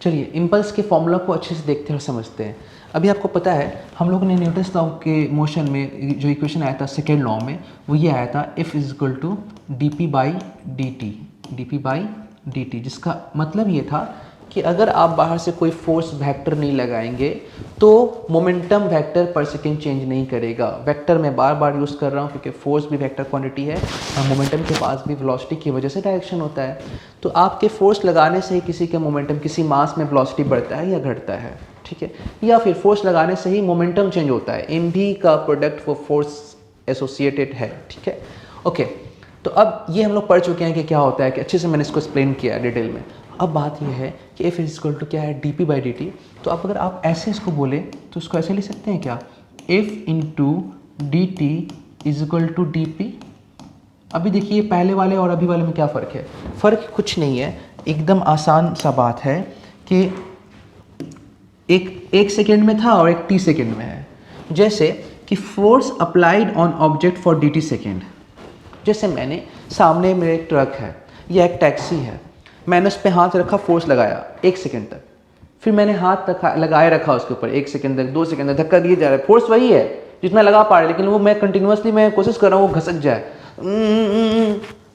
चलिए इम्पल्स के फॉर्मूला को अच्छे से देखते हैं और समझते हैं। अभी आपको पता है हम लोगों ने न्यूटन्स लॉ के मोशन में जो इक्वेशन आया था सेकेंड लॉ में, वो ये आया था F is equal to D P by D T, जिसका मतलब ये था कि अगर आप बाहर से कोई फोर्स वेक्टर नहीं लगाएंगे तो मोमेंटम वेक्टर पर सेकेंड चेंज नहीं करेगा। वेक्टर मैं बार बार यूज़ कर रहा हूँ क्योंकि फोर्स भी वेक्टर क्वांटिटी है और मोमेंटम के पास भी वेलोसिटी की वजह से डायरेक्शन होता है। तो आपके फोर्स लगाने से ही किसी का मोमेंटम, किसी मास में वेलोसिटी बढ़ता है या घटता है, ठीक है, या फिर फोर्स लगाने से ही मोमेंटम चेंज होता है। इन भी का प्रोडक्ट वो फोर्स एसोसिएटेड है, ठीक है। ओके, तो अब ये हम लोग पढ़ चुके हैं कि क्या होता है, कि अच्छे से मैंने इसको एक्सप्लेन किया है डिटेल में। अब बात यह है कि एफ इज इक्वल टू क्या है, D P by D T. तो अब अगर आप ऐसे इसको बोले तो इसको ऐसे लिख सकते हैं क्या, F into D T is equal to D P. अभी देखिए पहले वाले और अभी वाले में क्या फ़र्क है, फ़र्क कुछ नहीं है, एकदम आसान सा बात है कि एक सेकेंड में था और एक टी सेकेंड में है। जैसे कि force applied on object for D T second, जैसे मैंने सामने मेरे एक ट्रक है या एक टैक्सी है, मैंने उस पर हाथ रखा, फोर्स लगाया 1 सेकेंड तक, फिर मैंने हाथ लगाए रखा उसके ऊपर 1 सेकेंड तक, 2 सेकेंड तक, धक्का दिए जा रहा है, फोर्स वही है जितना लगा पा रहे, लेकिन वो मैं कंटिन्यूसली मैं कोशिश कर रहा हूँ वो घसक जाए।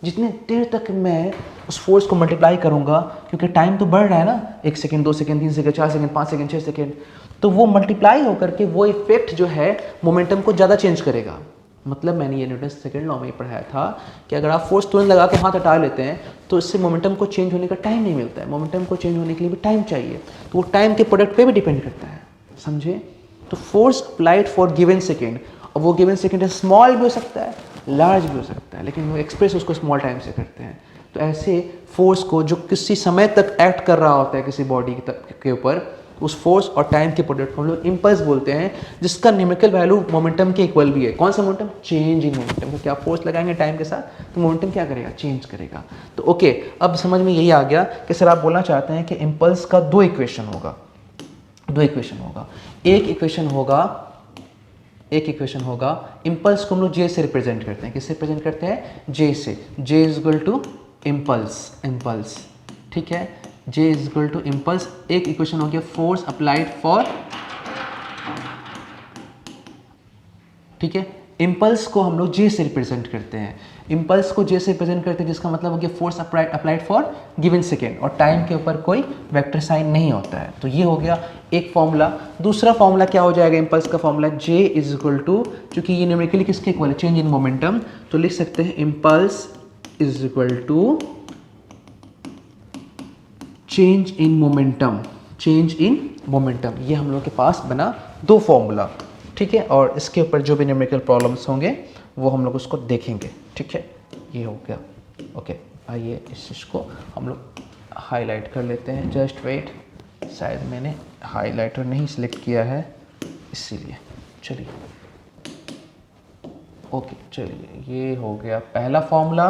जितने देर तक मैं उस फोर्स को मल्टीप्लाई करूँगा, क्योंकि टाइम तो बढ़ रहा है ना, 1 second, 2 second, 3 second, 4 second, 5 second, 6 second, तो वो मल्टीप्लाई होकर के वो इफेक्ट जो है मोमेंटम को ज़्यादा चेंज करेगा। मतलब मैंने ये न्यूटन सेकेंड लॉ में ही पढ़ाया था कि अगर आप फोर्स तुरंत लगा के हाथ हटा लेते हैं तो इससे मोमेंटम को चेंज होने का टाइम नहीं मिलता है। मोमेंटम को चेंज होने के लिए भी टाइम चाहिए, तो वो टाइम के प्रोडक्ट पे भी डिपेंड करता है, समझे। तो force applied for given second, और वो गिवन सेकेंड स्मॉल भी हो सकता है, लार्ज भी हो सकता है, लेकिन वो एक्सप्रेस उसको स्मॉल टाइम से करते हैं। तो ऐसे फोर्स को जो किसी समय तक एक्ट कर रहा होता है किसी बॉडी के ऊपर, उस फोर्स और टाइम के प्रोडक्ट को हम लोग इम्पल्स बोलते हैं, जिसका न्यूमेरिकल वैल्यू मोमेंटम के इक्वल भी है। कौन सा मोमेंटम, चेंज इन मोमेंटम। क्योंकि आप फोर्स लगाएंगे टाइम के साथ तो मोमेंटम क्या करेगा, चेंज करेगा। तो ओके, अब समझ में यही आ गया कि सर आप बोलना चाहते हैं कि इम्पल्स का दो इक्वेशन होगा। एक इक्वेशन होगा इम्पल्स को हम लोग जे से रिप्रेजेंट करते हैं। किससे रिप्रेजेंट करते हैं, जे से। J is equal to impulse, ठीक है, J is equal to impulse. एक इक्वेशन हो गया फोर्स अप्लाइड फॉर, ठीक है, इम्पल्स को हम लोग J से रिप्रेजेंट करते हैं। इम्पल्स को J से रिप्रेजेंट करते हैं जिसका मतलब हो गया force applied for given second, और टाइम के ऊपर कोई वेक्टर साइन नहीं होता है। तो ये हो गया एक फॉर्मूला। दूसरा फॉर्मूला क्या हो जाएगा इम्पल्स का formula, J is equal to, चूंकि ये न्यूमेरिकली किसके इक्वल है, चेंज इन मोमेंटम, तो लिख सकते हैं impulse is equal to change in momentum. ये हम लोग के पास बना दो फॉर्मूला, ठीक है, और इसके ऊपर जो भी न्यूमेरिकल प्रॉब्लम्स होंगे वो हम लोग उसको देखेंगे, ठीक है। ये हो गया, ओके। आइए इस चीज़ को हम लोग हाईलाइट कर लेते हैं, जस्ट वेट, शायद मैंने हाईलाइटर नहीं सिलेक्ट किया है इसीलिए। चलिए ओके, चलिए ये हो गया पहला फॉर्मूला,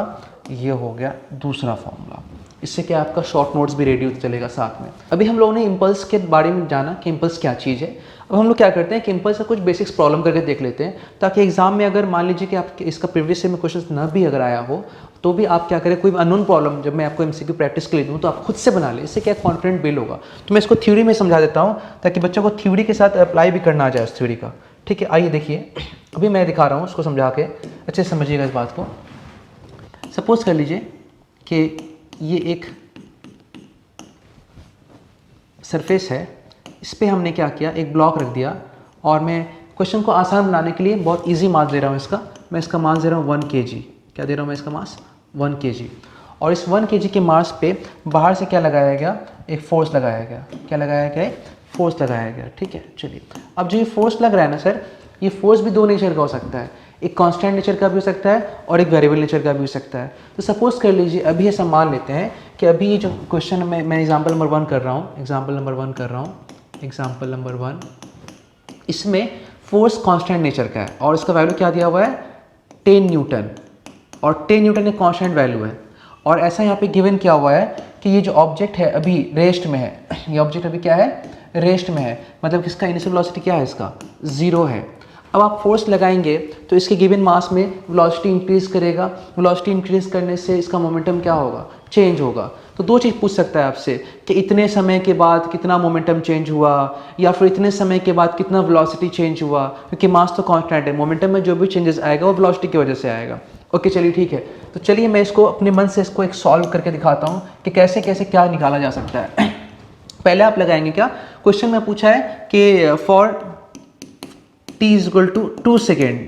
ये हो गया दूसरा फॉर्मूला। इससे क्या आपका शॉर्ट नोट्स भी रेडी होता चलेगा साथ में। अभी हम लोगों ने इम्पल्स के बारे में जाना कि इम्पल्स क्या चीज़ है। अब हम लोग क्या करते हैं कि इम्पल्स का कुछ बेसिक्स प्रॉब्लम करके देख लेते हैं, ताकि एग्जाम में अगर मान लीजिए कि आपके इसका प्रीवियस से में क्वेश्चन न भी अगर आया हो तो भी आप क्या करें, कोई अननोन प्रॉब्लम जब मैं आपको एमसीक्यू प्रैक्टिस के लिए दूँ तो आप खुद से बना लें। इससे क्या कॉन्फिडेंट बिल्ड होगा। तो मैं इसको थ्योरी में समझा देता हूँ ताकि बच्चों को थ्योरी के साथ अप्लाई भी करना आ जाए उस थ्योरी का, ठीक है। आइए देखिए, अभी मैं दिखा रहा हूँ, उसको समझा के अच्छे से समझिएगा इस बात को। सपोज कर लीजिए कि ये एक सरफेस है, इस पर हमने क्या किया, एक ब्लॉक रख दिया, और मैं क्वेश्चन को आसान बनाने के लिए बहुत इजी मास दे रहा हूँ इसका। मैं इसका मास दे रहा हूँ 1 kg। क्या दे रहा हूँ मैं इसका मास, 1 kg। और इस 1 kg के मास पे बाहर से क्या लगाया गया, एक फोर्स लगाया गया। क्या लगाया गया, फोर्स लगाया गया, ठीक है। चलिए, अब जो ये फोर्स लग रहा है ना सर, ये फोर्स भी दो नेचर का हो सकता है, एक कांस्टेंट नेचर का भी हो सकता है और एक वेरिएबल नेचर का भी हो सकता है। तो सपोज कर लीजिए, अभी ऐसा मान लेते हैं कि अभी ये जो क्वेश्चन में मैं एग्जांपल नंबर 1 कर रहा हूँ, एग्जांपल नंबर 1, इसमें फोर्स कांस्टेंट नेचर का है और इसका वैल्यू क्या दिया हुआ है, 10 न्यूटन, और 10 न्यूटन एक कांस्टेंट वैल्यू है। और ऐसा यहाँ पे गिवन किया हुआ है कि ये जो ऑब्जेक्ट है अभी रेस्ट में है, ये ऑब्जेक्ट अभी क्या है, रेस्ट में है, मतलब किसका इनिशियल वेलोसिटी क्या है, इसका 0 है। अब आप फोर्स लगाएंगे तो इसके गिवन मास में वेलोसिटी इंक्रीज करेगा, वेलोसिटी इंक्रीज करने से इसका मोमेंटम क्या होगा, चेंज होगा। तो दो चीज़ पूछ सकता है आपसे कि इतने समय के बाद कितना मोमेंटम चेंज हुआ, या फिर इतने समय के बाद कितना वेलोसिटी चेंज हुआ, क्योंकि मास तो कांस्टेंट है, मोमेंटम में जो भी चेंजेस आएगा वो वेलोसिटी की वजह से आएगा। ओके चलिए ठीक है, तो चलिए मैं इसको अपने मन से इसको एक सॉल्व करके दिखाता हूँ कि कैसे कैसे क्या निकाला जा सकता है। पहले आप लगाएंगे क्या, क्वेश्चन में पूछा है कि for t is equal to 2 second,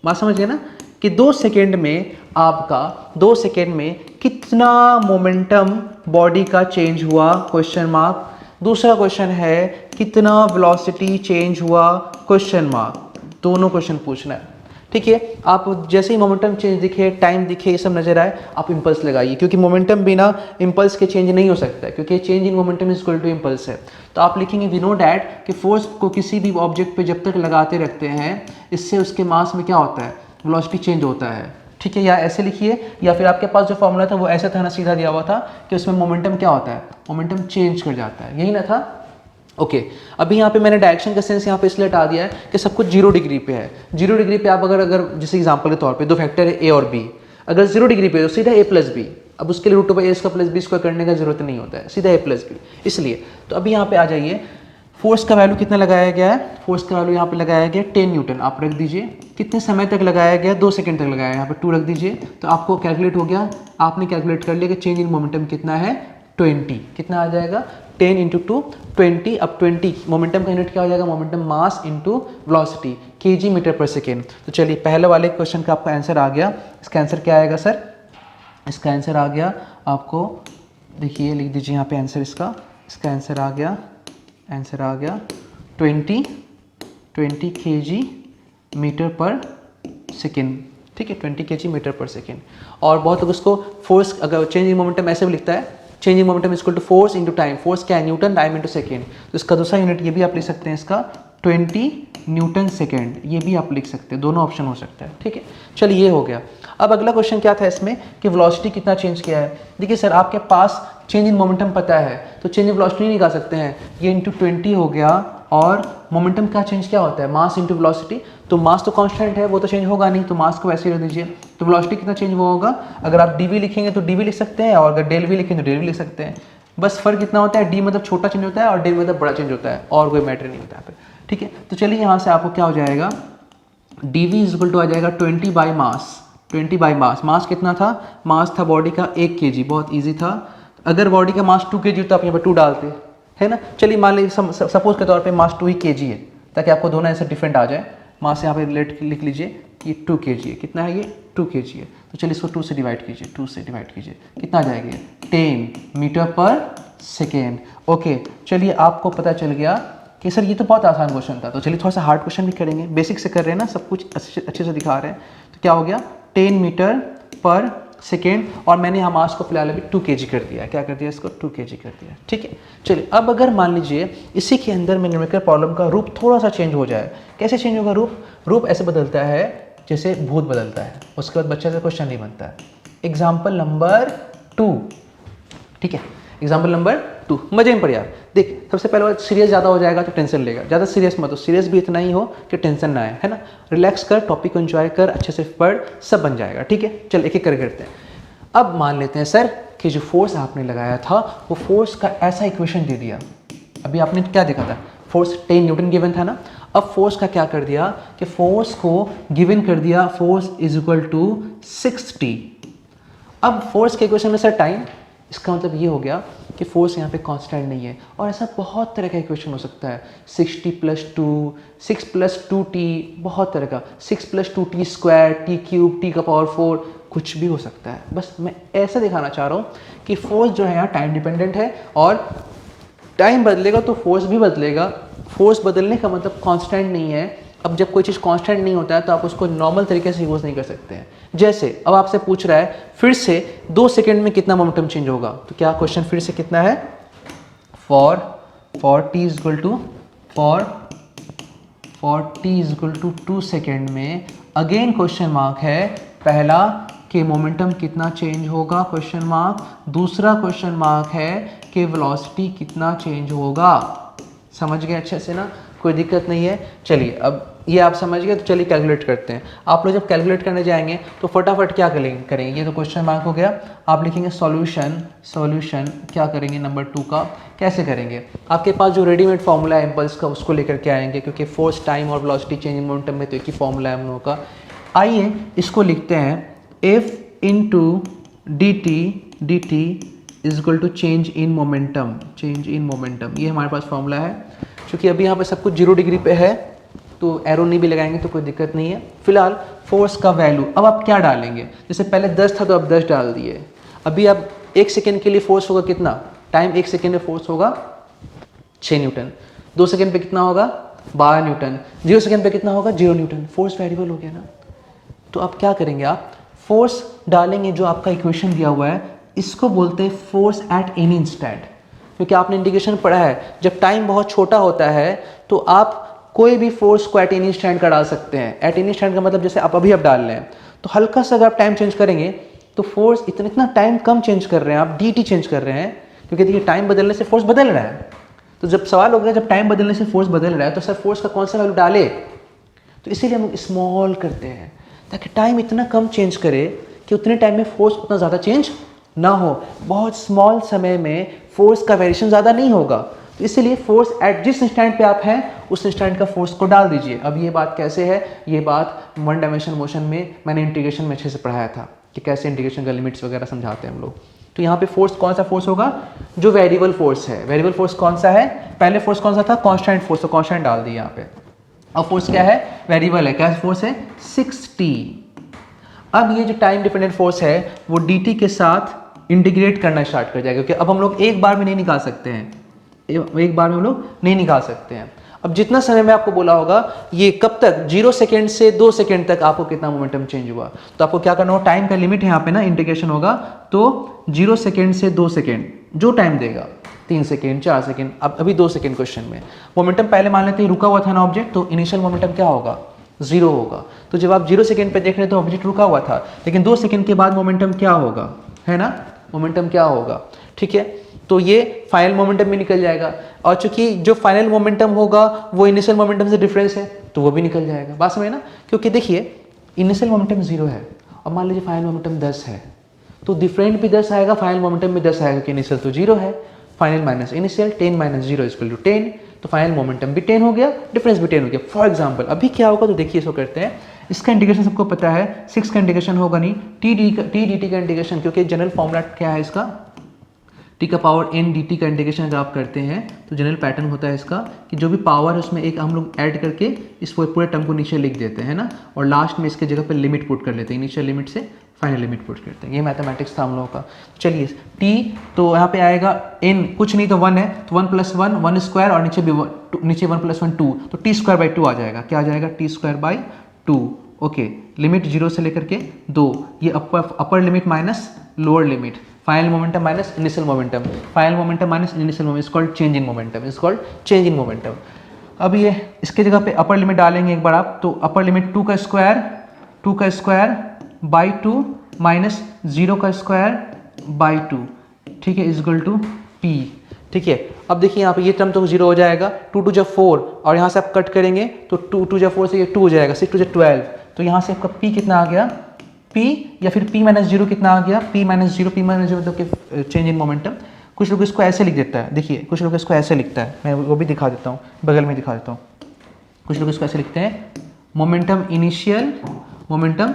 बात समझ गए ना, कि 2 सेकेंड में आपका 2 सेकेंड में कितना मोमेंटम बॉडी का चेंज हुआ, क्वेश्चन मार्क। दूसरा क्वेश्चन है कितना वेलोसिटी चेंज हुआ, क्वेश्चन मार्क। दोनों क्वेश्चन पूछना है, ठीक है। आप जैसे ही मोमेंटम चेंज दिखे, टाइम दिखे, ये सब नजर आए, आप इंपल्स लगाइए, क्योंकि मोमेंटम बिना इंपल्स के चेंज नहीं हो सकता है, क्योंकि change in momentum is equal to impulse है। तो आप लिखेंगे वी नो डैट कि फोर्स को किसी भी ऑब्जेक्ट पे जब तक लगाते रखते हैं, इससे उसके मास में क्या होता है, वेलोसिटी चेंज होता है, ठीक है। या ऐसे लिखिए, या फिर आपके पास जो फॉर्मूला था वो ऐसा था ना, सीधा दिया हुआ था कि उसमें मोमेंटम क्या होता है, मोमेंटम चेंज कर जाता है, यही ना था। ओके अभी यहाँ पे मैंने डायरेक्शन का सेंस यहाँ पे इसलिए हटा दिया है कि सब कुछ 0 डिग्री पे है। 0 डिग्री पे आप अगर जैसे एग्जांपल के तौर पे दो फैक्टर है a और b, अगर 0 डिग्री पे तो सीधा a प्लस बी, अब उसके लिए root a plus B square करने का जरूरत नहीं होता है, सीधा a प्लस बी। इसलिए तो अभी यहाँ पे आ जाइए, फोर्स का वैल्यू कितना लगाया गया है, फोर्स का वैल्यू यहाँ पे लगाया गया 10 न्यूटन, आप रख दीजिए। कितने समय तक लगाया गया, 2 सेकंड तक लगाया, यहाँ पे 2 रख दीजिए। तो आपको कैलकुलेट हो गया, आपने कैलकुलेट कर लिया कि चेंज इन मोमेंटम कितना है, 20। कितना आ जाएगा, 10 इंटू 2 20। अब 20 मोमेंटम का यूनिट क्या हो जाएगा, momentum mass into velocity, KG metre पर सेकेंड। तो चलिए पहले वाले क्वेश्चन का आपका आंसर आ गया। इसका आंसर क्या आएगा सर, इसका आंसर आ गया आपको, देखिए लिख दीजिए यहाँ पे आंसर इसका आंसर आ गया, आंसर आ गया 20 kg मीटर पर सेकेंड, ठीक है, 20 kg मीटर पर सेकेंड। और बहुत लोग उसको फोर्स, अगर चेंज इन मोमेंटम ऐसे भी लिखता है, change in momentum equal to force into time, force क्या है, न्यूटन, टाइम इंटू सेकेंड। तो इसका दूसरा यूनिट ये भी आप लिख सकते हैं, इसका 20 न्यूटन सेकेंड, ये भी आप लिख सकते हैं, दोनों ऑप्शन हो सकता है, ठीक है। चलिए ये हो गया। अब अगला क्वेश्चन क्या था इसमें कि वेलोसिटी कितना चेंज किया है। देखिए सर आपके पास चेंज इन मोमेंटम पता है तो चेंज इन वेलोसिटी नहीं निकाल सकते हैं, ये इंटू 20 हो गया। और मोमेंटम का चेंज क्या होता है, मास इंटू वेलोसिटी। तो मास तो कांस्टेंट है, वो तो चेंज होगा नहीं, तो मास को वैसे ही रख दीजिए। तो वेलोसिटी कितना चेंज हुआ होगा, अगर आप dv लिखेंगे तो dv लिख सकते हैं, और अगर डेल वी लिखेंगे तो डेल वी लिख सकते हैं। बस फर्क इतना होता है, d मतलब छोटा चेंज होता है और डेल मतलब बड़ा चेंज होता है, और कोई मैटर नहीं होता है पे, ठीक है। तो चलिए यहाँ से आपको क्या हो जाएगा, dv इज इक्वल टू आ जाएगा 20 बाई मास, 20 बाई मास। मास कितना था, मास था बॉडी का 1 kg, बहुत ईजी था। अगर बॉडी का मास 2 kg तो आप यहाँ पर 2 डालते, है ना। चलिए मान लीजिए सपोज के तौर पे मास 2 ही kg है, ताकि आपको दोनों ऐसे डिफरेंट आ जाए। मास यहाँ पे लिख लीजिए कि ये 2 kg है, कितना है ये 2 kg है। तो चलिए इसको 2 से डिवाइड कीजिए, 2 से डिवाइड कीजिए, कितना आ जाएगा 10 मीटर पर सेकेंड। ओके चलिए आपको पता चल गया कि सर ये तो बहुत आसान क्वेश्चन था। तो चलिए थोड़ा सा हार्ड क्वेश्चन भी करेंगे, बेसिक से कर रहे हैं ना, सब कुछ अच्छे से दिखा रहे हैं। तो क्या हो गया 10 मीटर पर सेकेंड, और मैंने यहाँ मास को फिलहाल अभी 2 kg कर दिया, क्या कर दिया इसको 2 kg कर दिया, ठीक है। चलिए अब अगर मान लीजिए इसी के अंदर में न्यूमेरिकल प्रॉब्लम का रूप थोड़ा सा चेंज हो जाए, कैसे चेंज होगा रूप ऐसे बदलता है जैसे भूत बदलता है, उसके बाद बच्चे से क्वेश्चन नहीं बनता है। एग्जाम्पल नंबर 2, ठीक है, एग्जाम्पल नंबर 2, मजे में पड़ यार। देख सबसे पहले बात, सीरियस ज़्यादा हो जाएगा तो टेंशन लेगा, ज़्यादा सीरियस मत हो, सीरियस भी इतना ही हो कि टेंशन ना आए, है ना। रिलैक्स कर, टॉपिक को एंजॉय कर, अच्छे से पढ़, सब बन जाएगा, ठीक है। चल एक एक कर करते हैं। अब मान लेते हैं सर कि जो फोर्स आपने लगाया था वो फोर्स का ऐसा इक्वेशन दे दिया। अभी आपने क्या देखा था, फोर्स 10 न्यूटन गिवन था ना। अब फोर्स का क्या कर दिया कि फोर्स को गिवन कर दिया, फोर्स इज इक्वल टू 60। अब फोर्स के इक्वेशन में सर टाइम, इसका मतलब ये हो गया कि फोर्स यहाँ पे कांस्टेंट नहीं है। और ऐसा बहुत तरह का इक्वेशन हो सकता है, 60 + 2, 6 + 2t, बहुत तरह का, 6 + 2t square, t cube, t का पावर 4, कुछ भी हो सकता है। बस मैं ऐसा दिखाना चाह रहा हूँ कि फोर्स जो है यहाँ टाइम डिपेंडेंट है, और टाइम बदलेगा तो फोर्स भी बदलेगा। फोर्स बदलने का मतलब कांस्टेंट नहीं है। अब जब कोई चीज़ कांस्टेंट नहीं होता है तो आप उसको नॉर्मल तरीके से यूज़ नहीं कर सकते हैं। जैसे अब आपसे पूछ रहा है फिर से 2 सेकंड में कितना मोमेंटम चेंज होगा, तो क्या क्वेश्चन फिर से कितना है, for t is equal to for t is equal to 2 second में, अगेन क्वेश्चन मार्क है, पहला कि मोमेंटम कितना चेंज होगा, क्वेश्चन मार्क, दूसरा क्वेश्चन मार्क है कि वेलोसिटी कितना चेंज होगा। समझ गए अच्छे से ना। कोई दिक्कत नहीं है। चलिए अब ये आप समझ गए, तो चलिए कैलकुलेट करते हैं। आप लोग जब कैलकुलेट करने जाएंगे तो फटाफट क्या करेंगे, ये तो क्वेश्चन मार्क हो गया, आप लिखेंगे सॉल्यूशन क्या करेंगे नंबर 2 का, कैसे करेंगे। आपके पास जो रेडीमेड फॉर्मूला है इम्पल्स का उसको लेकर के आएंगे, क्योंकि फोर्स, टाइम और वेलोसिटी चेंज इन मोमेंटम में तो एक ही फॉर्मूला है हम लोगों का। आइए इसको लिखते हैं, F into dt is equal to change in momentum, ये हमारे पास फॉर्मूला है। क्योंकि अभी यहाँ पे सब कुछ 0 डिग्री पे है तो एरो नहीं भी लगाएंगे तो कोई दिक्कत नहीं है। फिलहाल फोर्स का वैल्यू अब आप क्या डालेंगे, जैसे पहले 10 था तो अब 10 डाल दिए। अभी अब 1 सेकेंड के लिए फोर्स होगा कितना, टाइम 1 सेकेंड में फोर्स होगा 6 न्यूटन, 2 सेकेंड पे कितना होगा 12 न्यूटन, 0 सेकेंड पे कितना होगा 0 न्यूटन। फोर्स वेरिएबल हो गया ना। तो अब क्या करेंगे, आप फोर्स डालेंगे, जो आपका इक्वेशन दिया हुआ है इसको बोलते हैं फोर्स एट एनी इंस्टेंट। क्योंकि आपने इंडिकेशन पढ़ा है, जब टाइम बहुत छोटा होता है तो आप कोई भी फोर्स को एट एनी इंस्टेंट का डाल सकते हैं। एट एनी इंस्टेंट का मतलब जैसे आप अभी डाल रहे हैं, तो हल्का सा अगर आप टाइम चेंज करेंगे तो फोर्स इतना टाइम कम चेंज कर रहे हैं आप, dt चेंज कर रहे हैं, क्योंकि देखिए टाइम बदलने से फोर्स बदल रहा है। तो जब सवाल हो गया जब टाइम बदलने से फोर्स बदल रहा है तो सर फोर्स का कौन सा वैल्यू डाले, तो इसीलिए हम स्मॉल करते हैं ताकि टाइम इतना कम चेंज करे कि उतने टाइम में फोर्स उतना ज़्यादा चेंज ना हो। बहुत स्मॉल समय में फोर्स का वेरिएशन ज़्यादा नहीं होगा, तो इसलिए फोर्स एट जिस इंस्टेंट पे आप हैं उस इंस्टेंट का फोर्स को डाल दीजिए। अब ये बात कैसे है, ये बात 1 डायमेंशन मोशन में मैंने इंटीग्रेशन में अच्छे से पढ़ाया था कि कैसे इंटीग्रेशन का लिमिट्स वगैरह समझाते हैं हम लोग। तो यहाँ पे फोर्स कौन सा फोर्स होगा, जो वेरिएबल फोर्स है। वेरिएबल फोर्स कौन सा है, पहले फोर्स कौन सा था कांस्टेंट फोर्स, तो कांस्टेंट डाल दिया यहाँ पे। अब फोर्स क्या है, वेरिएबल है, क्या फोर्स है 6t। अब ये जो टाइम डिपेंडेंट फोर्स है वो dt के साथ इंटीग्रेट करना स्टार्ट कर जाएगा, क्योंकि अब हम लोग एक बार में नहीं निकाल सकते हैं, एक बार में हम लोग नहीं निकाल सकते हैं। अब जितना समय में आपको बोला होगा ये कब तक, 0 सेकेंड से 2 सेकेंड तक आपको कितना मोमेंटम चेंज हुआ, तो आपको क्या करना होगा, टाइम का लिमिट है यहाँ पे ना, इंटीग्रेशन होगा तो 0 सेकेंड से 2 सेकेंड जो टाइम देगा 3 सेकेंड 4 सेकेंड, अब अभी 2 सेकेंड क्वेश्चन में मोमेंटम पहले मान लेते हैं रुका हुआ था ना ऑब्जेक्ट, तो इनिशियल मोमेंटम क्या होगा 0 होगा। तो जब आप 0 सेकेंड पे देख रहे हैं तो ऑब्जेक्ट रुका हुआ था, लेकिन 2 सेकेंड के बाद मोमेंटम क्या होगा, है ना, मोमेंटम क्या होगा, ठीक है। तो ये फाइनल मोमेंटम भी निकल जाएगा, और चूंकि जो फाइनल मोमेंटम होगा वो इनिशियल मोमेंटम से डिफरेंस है तो वो भी निकल जाएगा, बात समझे ना। क्योंकि देखिए इनिशियल मोमेंटम 0 है और मान लीजिए फाइनल मोमेंटम 10 है, तो डिफरेंट भी 10 आएगा, फाइनल मोमेंटम भी 10 आएगा, कि इनिशियल तो 0 है, final minus initial 10 minus 0 equal to 10, तो फाइनल मोमेंटम भी 10 हो गया, डिफरेंस भी 10 हो गया। फॉर एग्जाम्पल अभी क्या होगा, तो देखिए इसको करते हैं, इसका इंटीग्रेशन सबको पता है, 6 का इंटीग्रेशन होगा नहीं, टी dt का इंटीग्रेशन, क्योंकि जनरल फॉर्मूला क्या है इसका, टी का पावर n dt का इंटीग्रेशन जब आप करते हैं तो जनरल पैटर्न होता है इसका कि जो भी पावर है उसमें एक हम लोग ऐड करके इस पूरे टर्म को नीचे लिख देते हैं ना, और लास्ट में इसके जगह पे लिमिट पुट कर लेते हैं, इनिशियल लिमिट से फाइनल लिमिट पुट करते हैं। ये मैथमेटिक्स था हम लोगों का। चलिए t तो यहाँ पे आएगा n, कुछ नहीं तो 1 है, तो 1 + 1 1 स्क्वायर, और नीचे भी नीचे 1 + 1 2, तो t² 2 आ जाएगा, क्या आ जाएगा t² 2। ओके, लिमिट 0 से लेकर के 2, ये upper limit minus lower limit, final momentum minus initial momentum, final momentum minus initial momentum, is called change in momentum, is called change in momentum. अब ये इसके जगह पे अपर लिमिट डालेंगे एक बार आप, तो अपर लिमिट 2 का स्क्वायर बाई 2 माइनस 0 का स्क्वायर बाई 2, ठीक है, इज इक्वल टू p, ठीक है। अब देखिए यहाँ पे ये टर्म तो 0 हो जाएगा, 2 2 4, और यहाँ से आप कट करेंगे तो 2 2 4 से ये 2 हो जाएगा, 6 2 12, तो यहाँ से आपका p कितना आ गया, p या फिर p - 0 कितना आ गया, p - 0 मतलब कि चेंज इन मोमेंटम। कुछ लोग इसको ऐसे लिख देता है, देखिए कुछ लोग इसको ऐसे लिखता है, मैं वो भी दिखा देता हूँ, बगल में दिखा देता हूँ। कुछ लोग इसको ऐसे लिखते हैं, मोमेंटम इनिशियल मोमेंटम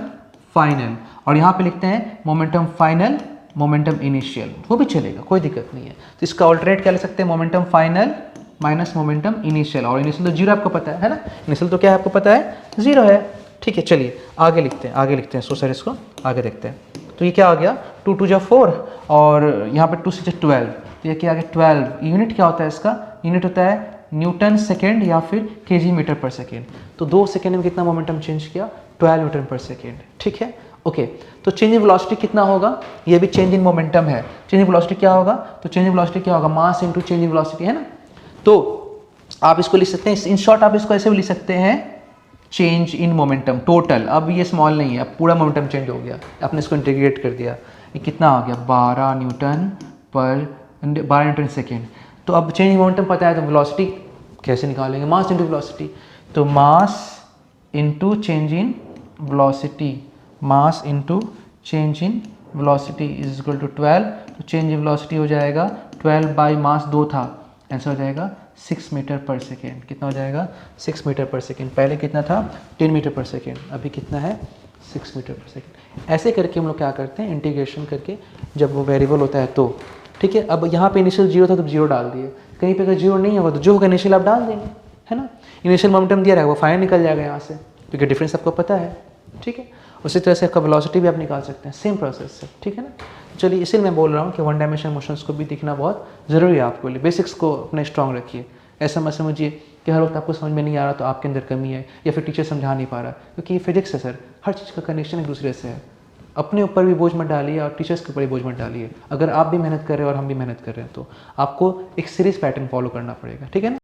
फाइनल, और यहाँ पे लिखते हैं मोमेंटम फाइनल मोमेंटम इनिशियल, वो भी चलेगा, कोई दिक्कत नहीं है। तो इसका ऑल्टरनेट क्या ले सकते हैं, momentum final minus momentum initial, और इनिशियल तो 0 आपको पता है ना, इनिशियल तो क्या है आपको पता है 0 है, ठीक है। चलिए आगे लिखते हैं, सो सर इसको आगे देखते हैं। तो ये क्या आ गया, 2 2 4, और यहाँ पे 2 6 12, तो ये क्या आ गया 12। यूनिट क्या होता है इसका, यूनिट होता है न्यूटन सेकेंड या फिर केजी मीटर पर सेकेंड। तो 2 सेकेंड में कितना मोमेंटम चेंज किया, 12 न्यूटन पर सेकेंड, ठीक है, ओके। तो चेंज इन वेलोसिटी कितना होगा, ये भी चेंज इन मोमेंटम है। चेंज इन वेलोसिटी क्या होगा, तो चेंज इन वेलोसिटी क्या होगा, mass into change in velocity, है ना। तो आप इसको लिख सकते हैं, इन शॉर्ट आप इसको ऐसे भी लिख सकते हैं, चेंज इन मोमेंटम टोटल। अब ये स्मॉल नहीं है, अब पूरा मोमेंटम चेंज हो गया, आपने इसको इंटीग्रेट कर दिया, ये कितना आ गया 12 न्यूटन सेकेंड। तो अब चेंज इन मोमेंटम पता है तो वेलोसिटी कैसे निकालेंगे? Mass into velocity. तो mass into change in velocity, mass into change in velocity is equal to 12। तो चेंज इन वेलोसिटी हो जाएगा 12 बाई मास 2 था, आंसर हो जाएगा 6 मीटर पर सेकेंड। कितना हो जाएगा? 6 मीटर पर सेकेंड। पहले कितना था? 10 मीटर पर सेकेंड, अभी कितना है? 6 मीटर पर सेकेंड। ऐसे करके हम लोग क्या करते हैं, इंटीग्रेशन करके, जब वो वेरिएबल होता है तो, ठीक है। अब यहाँ पे इनिशियल जीरो था तो जीरो डाल दिए, कहीं पे अगर जीरो नहीं होगा तो जो होगा इनिशियल आप डाल देंगे, है ना। इनिशियल मोमेंटम दिया रहेगा, वो फाइनल निकल जाएगा यहाँ से, क्योंकि डिफरेंस आपको पता है, ठीक है। उसी तरह से आपका वेलोसिटी भी आप निकाल सकते हैं, सेम प्रोसेस से, ठीक है ना। चलिए, इसीलिए मैं बोल रहा हूँ कि वन डायमेंशन मोशंस को भी दिखना बहुत ज़रूरी है आपके लिए। बेसिक्स को अपने स्ट्रॉन्ग रखिए। ऐसा मत समझिए कि हर वक्त आपको समझ में नहीं आ रहा तो आपके अंदर कमी है, या फिर टीचर समझा नहीं पा रहा, क्योंकि ये फिजिक्स है सर, हर चीज़ का कनेक्शन एक दूसरे से है। अपने ऊपर भी बोझ मत डालिए और टीचर्स के ऊपर भी बोझ मत डालिए। अगर आप भी मेहनत कर रहे हैं और हम भी मेहनत कर रहे हैं तो आपको एक सीरीज पैटर्न फॉलो करना पड़ेगा, ठीक है ना।